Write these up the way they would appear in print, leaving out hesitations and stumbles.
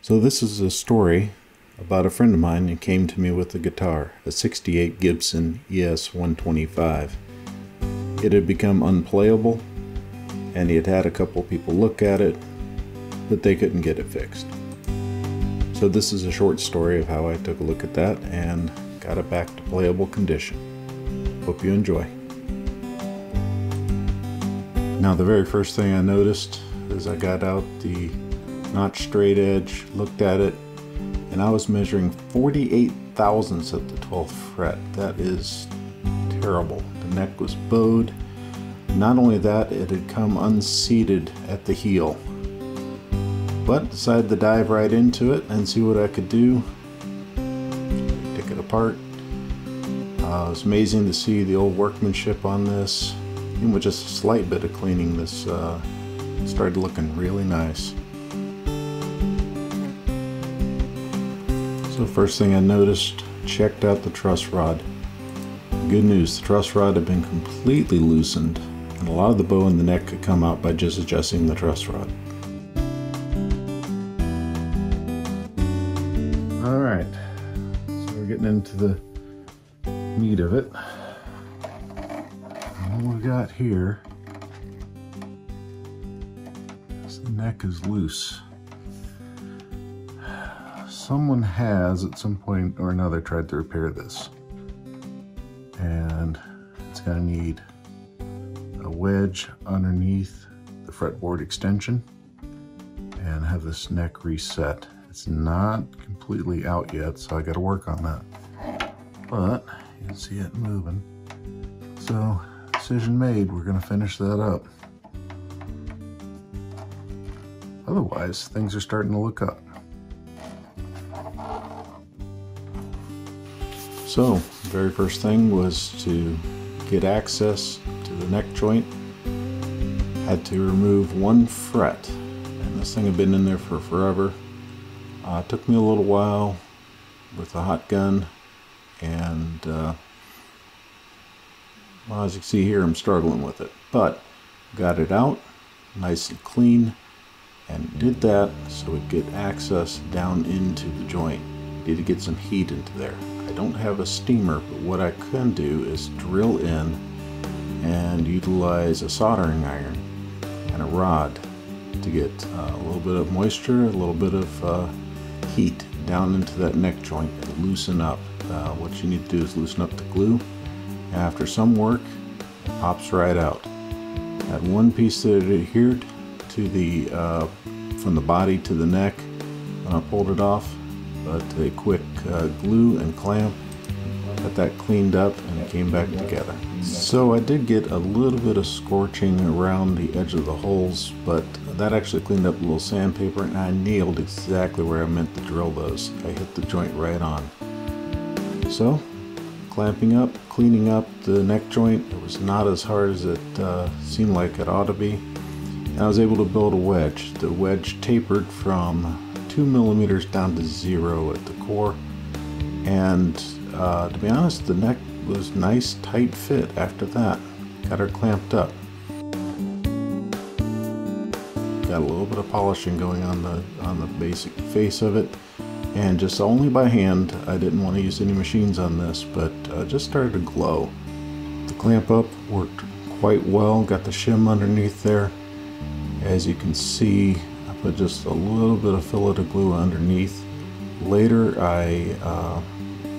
So this is a story about a friend of mine who came to me with a guitar, a '68 Gibson ES125. It had become unplayable, and he had had a couple people look at it, but they couldn't get it fixed. So this is a short story of how I took a look at that and got it back to playable condition. Hope you enjoy. Now the very first thing I noticed is I got out the notch straight edge, looked at it, and I was measuring 48 thousandths at the 12th fret. That is terrible. The neck was bowed. Not only that, it had come unseated at the heel. But decided to dive right into it and see what I could do. Take it apart. It was amazing to see the old workmanship on this. Even with just a slight bit of cleaning, this started looking really nice. So first thing I noticed, checked out the truss rod. Good news, the truss rod had been completely loosened, and a lot of the bow in the neck could come out by just adjusting the truss rod. Alright, so we're getting into the meat of it. And what we got here is the neck is loose. Someone has, at some point or another, tried to repair this. And it's going to need a wedge underneath the fretboard extension and have this neck reset. It's not completely out yet, so I got to work on that. But you can see it moving. So, decision made, we're going to finish that up. Otherwise, things are starting to look up. So, the very first thing was to get access to the neck joint. Had to remove one fret, and this thing had been in there for forever. It took me a little while with a hot gun, and well, as you can see here, I'm struggling with it, but got it out nice and clean, and did that so we could get access down into the joint. Need to get some heat into there. I don't have a steamer, but what I can do is drill in and utilize a soldering iron and a rod to get a little bit of moisture, a little bit of heat down into that neck joint and loosen up. What you need to do is loosen up the glue. After some work, it pops right out. Had one piece that adhered to the from the body to the neck when I pulled it off, but a quick glue and clamp got that cleaned up and it came back together. So I did get a little bit of scorching around the edge of the holes, but that actually cleaned up a little sandpaper, and I nailed exactly where I meant to drill those. I hit the joint right on. So clamping up, cleaning up the neck joint, it was not as hard as it seemed like it ought to be. And I was able to build a wedge. The wedge tapered from 2 millimeters down to 0 at the core, and to be honest, the neck was nice tight fit after that. Got her clamped up. Got a little bit of polishing going on the basic face of it, and just only by hand. I didn't want to use any machines on this, but just started to glow. The clamp up worked quite well. Got the shim underneath there. As you can see, I put just a little bit of fillet of glue underneath. Later I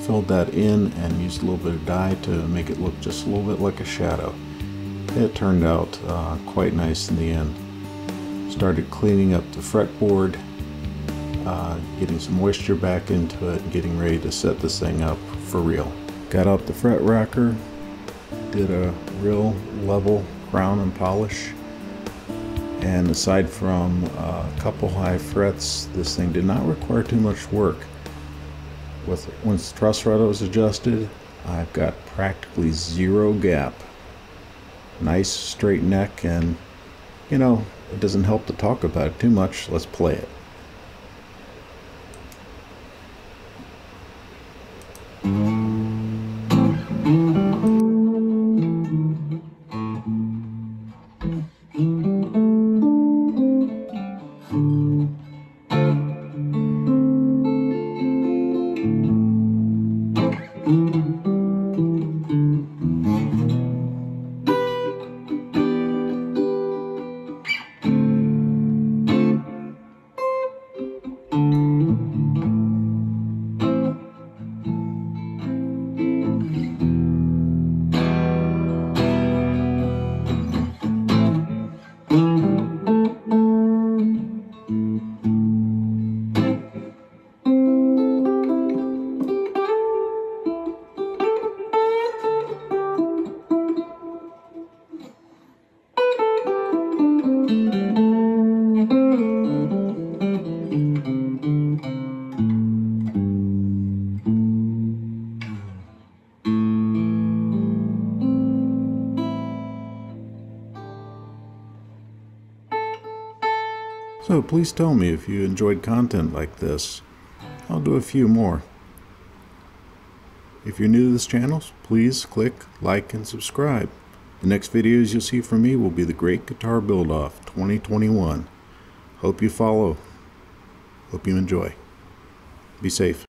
filled that in and used a little bit of dye to make it look just a little bit like a shadow. It turned out quite nice in the end. Started cleaning up the fretboard, getting some moisture back into it, and getting ready to set this thing up for real. Got out the fret rocker, did a real level crown and polish. And aside from a couple high frets, this thing did not require too much work. Once the truss rod was adjusted, I've got practically 0 gap. Nice straight neck, and you know, it doesn't help to talk about it too much. Let's play it. So please tell me if you enjoyed content like this. I'll do a few more. If you're new to this channel, please click like and subscribe. The next videos you'll see from me will be the Great Guitar Build-Off 2021. Hope you follow. Hope you enjoy. Be safe.